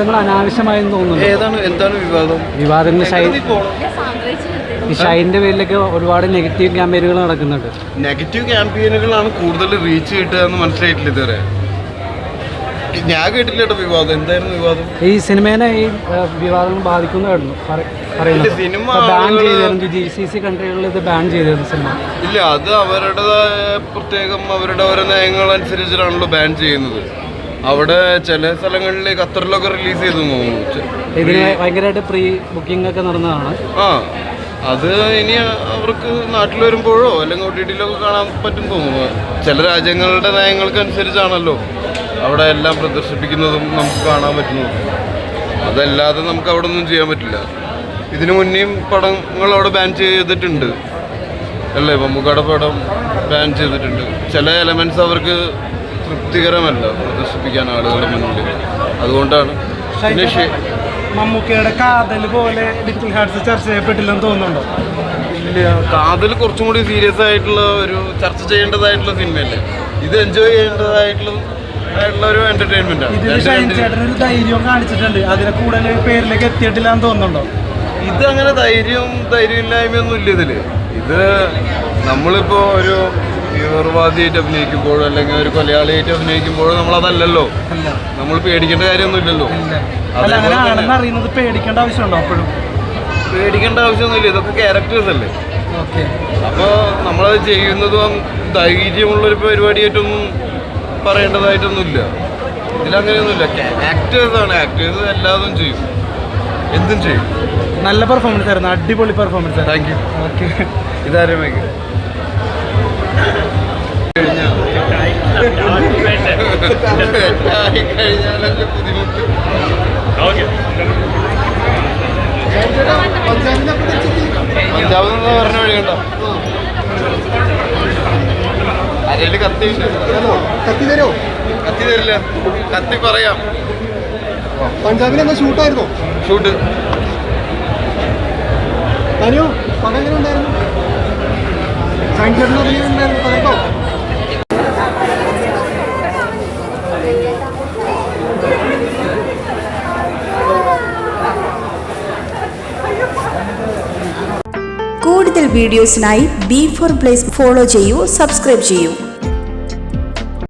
അനാവശ്യമായെന്ന് തോന്നുന്നു. എന്താണ് വിവാദങ്ങൾ ഷൈൻ്റെ പേരിലൊക്കെ ഒരുപാട് നെഗറ്റീവ് ക്യാമ്പയിനുകൾ നടക്കുന്നുണ്ട്. നെഗറ്റീവ് ക്യാമ്പയിനുകളാണ് കൂടുതൽ റീച്ച് കിട്ടുക എന്ന് മനസ്സിലായിട്ടില്ല ഇതുവരെ. ഞാൻ കേട്ടില്ല കേട്ടോ വിവാദം. എന്തായിരുന്നു വിവാദം? ഈ സിനിമേനെ ഈ വിവാദങ്ങൾ ബാധിക്കുന്നതായിരുന്നു സിനിമ ബാൻ ചെയ്തിരുന്നു. GCC കൺട്രികളിൽ ഇത് ബാൻ ചെയ്തിരുന്നു സിനിമ. ഇല്ല, അത് അവരുടേതായ പ്രത്യേകം അവരുടെ ഓരോ നയങ്ങൾ അനുസരിച്ചിട്ടാണല്ലോ ബാൻ ചെയ്യുന്നത്. അവിടെ ചില സ്ഥലങ്ങളിൽ ഖത്തറിലൊക്കെ റിലീസ് ചെയ്തു തോന്നുന്നു. ഇതിന് ഭയങ്കരമായിട്ട് പ്രീ ബുക്കിംഗ് ഒക്കെ നടന്നതാണ്. അത് ഇനി അവർക്ക് നാട്ടിൽ വരുമ്പോഴോ അല്ലെങ്കിൽ OTT-ലൊക്കെ കാണാൻ പറ്റും തോന്നുന്നു. ചില രാജ്യങ്ങളുടെ നയങ്ങൾക്ക് അനുസരിച്ചാണല്ലോ അവിടെ എല്ലാം പ്രദർശിപ്പിക്കുന്നതും നമുക്ക് കാണാൻ പറ്റുന്നതും. അതല്ലാതെ നമുക്ക് അവിടെ ഒന്നും ചെയ്യാൻ പറ്റില്ല. ഇതിനു മുന്നേയും പടങ്ങൾ അവിടെ ബാൻ ചെയ്തിട്ടുണ്ട് അല്ലേ? മമ്മൂക്കയുടെ പടം ബാൻ ചെയ്തിട്ടുണ്ട്. ചില എലമെൻറ്റ്സ് അവർക്ക് തൃപ്തികരമല്ല പ്രദർശിപ്പിക്കാൻ ആളുകളുടെ മുന്നിൽ. അതുകൊണ്ടാണ്. പിന്നെ മമ്മൂക്കയുടെ കാതൽ പോലെ ലിറ്റിൽ ഹാർട്സ് ചർച്ച ചെയ്യപ്പെട്ടില്ലെന്ന് തോന്നുന്നുണ്ടോ? ഇല്ല, കാതൽ കുറച്ചും കൂടി സീരിയസ് ആയിട്ടുള്ള ഒരു ചർച്ച ചെയ്യേണ്ടതായിട്ടുള്ള സിനിമയല്ലേ. ഇത് എൻജോയ് ചെയ്യേണ്ടതായിട്ടുള്ള ഒരു എന്റർടൈൻമെന്റ് ആണ്. ഒരു ധൈര്യം കാണിച്ചിട്ടുണ്ട്. അതിനെ കൂടുതൽ പേരിലേക്ക് എത്തിയിട്ടില്ല എന്ന് തോന്നുന്നുണ്ടോ? ഇത് അങ്ങനെ ധൈര്യമില്ലായ്മയൊന്നും ഇല്ല ഇതില്. ഇത് നമ്മളിപ്പോ ഒരു തീവ്രവാദിയായിട്ട് അഭിനയിക്കുമ്പോഴോ അല്ലെങ്കിൽ ഒരു കൊലയാളിയായിട്ട് അഭിനയിക്കുമ്പോഴോ നമ്മളതല്ലല്ലോ. നമ്മൾ പേടിക്കേണ്ട കാര്യമൊന്നും ഇല്ലല്ലോ. പേടിക്കേണ്ട ആവശ്യമുണ്ടോ? അപ്പോഴും പേടിക്കേണ്ട ആവശ്യമൊന്നുമില്ല. ഇതൊക്കെ ക്യാരക്ടേഴ്സ് അല്ലേ. അപ്പോൾ നമ്മളത് ചെയ്യുന്നതും ധൈര്യമുള്ളൊരു പരിപാടിയായിട്ടൊന്നും പറയേണ്ടതായിട്ടൊന്നുമില്ല. ഇതിലങ്ങനെയൊന്നുമില്ല. ആക്ടേഴ്സാണ്. ആക്ടേഴ്സ് എല്ലാതും ചെയ്യും, എന്തും ചെയ്യും. നല്ല പെർഫോമൻസ് ആയിരുന്നു. അടിപൊളി പെർഫോമൻസ്. Thank you. ഓക്കെ, ഇതാരമേക്ക് കഴിഞ്ഞാലൊക്കെ ബുദ്ധിമുട്ട്. പഞ്ചാബ് നിന്ന് പറഞ്ഞ വഴി കണ്ടോ? അരയില് കത്തി തരുമോ? കത്തി തരില്ല. കത്തി പറയാം. പഞ്ചാബിൽ എന്താ ഷൂട്ടായിരുന്നോ? ഷൂട്ട് തനിയോ? പടം എങ്ങനെ ഉണ്ടായിരുന്നു? സൈൻസ് ഉണ്ടായിരുന്നു പടക്കോ? കൂടുതൽ വീഡിയോസിനായി B4 Place ഫോളോ ചെയ്യൂ, സബ്സ്ക്രൈബ് ചെയ്യൂ.